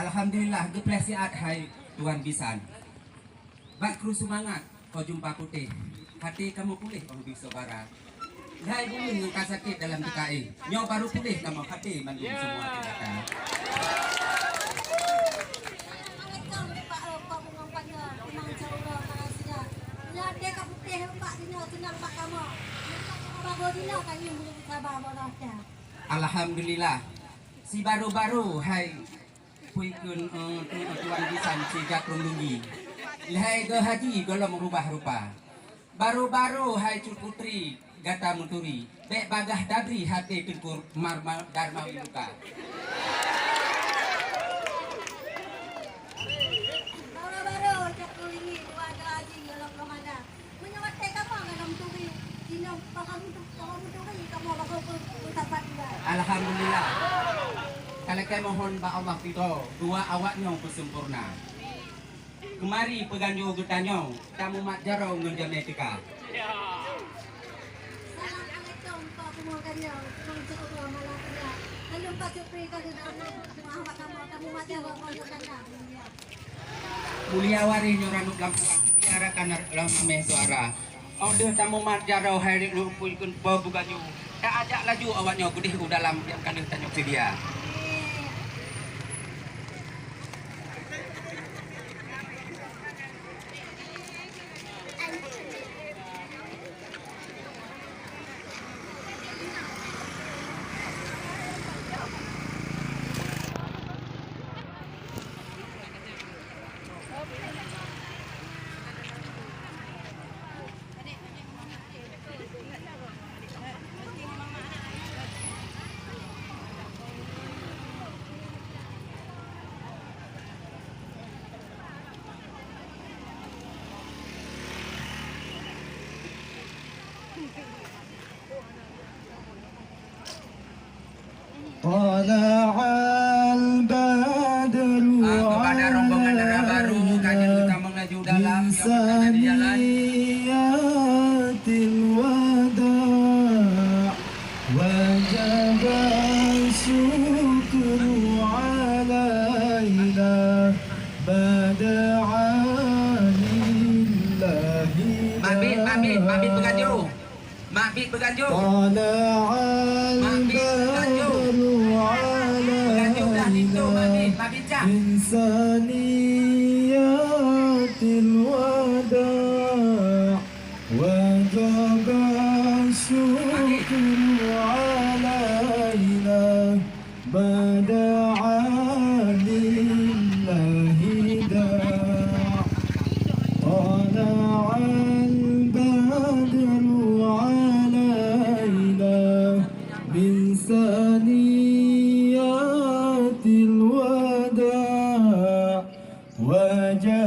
Alhamdulillah gepresiat hai Tuan Bisan. Bak kru semangat kau jumpa putih. Hati kamu pulih kau bisa bara. Hai bumi yang sakit dalam DKI. Nyawa baru pulih kamu hati mandung semua tindakan. Alhamdulillah. Si baru-baru hai puikun Tuan Bisan si Jakrung Lunggi. Hai ke haji golong merubah rupa. Baru-baru hai Putri Gata Muturi. Bek bagah dabri hati tengkur marma dharma wiluka. Baru-baru Jakrung Lunggi dua haji golong kemana. Menyewat kamu dalam turi. Jinong kamu turi kamu bakal bertapat juga. Alhamdulillah. Kalau kau mohon ba Allah pito dua awaknya sempurna. Kemari peganyo getanyo, tamu mak jaro ngejametika. Assalamualaikum Pak Pemoganyo, Mangcuro Malapia. Lalu Pak Supri kalau maaf kamu mak jaro konsultana. Mulia wari nyoranuk lampu biara kanar lampu meh suara. Order tamu mak jaro hari lu pun peganyo. Tak ajak laju awaknya gudih dalam yang kanih tanyok sedia. طلع البدر kepada rombongan darah baru kajian utama melaju dalam yang berada di jalan. بسنيات الوداع وجب الشكر علينا بدعا لله Mabit berganjo. Mabit berganjo. طلع البدر Berganjo dah itu علينا mabit cah. من ثنيات الوداع وجب الشكر علينا بدعا لله داع طلع البدر علينا من ثنيات الوداع وجب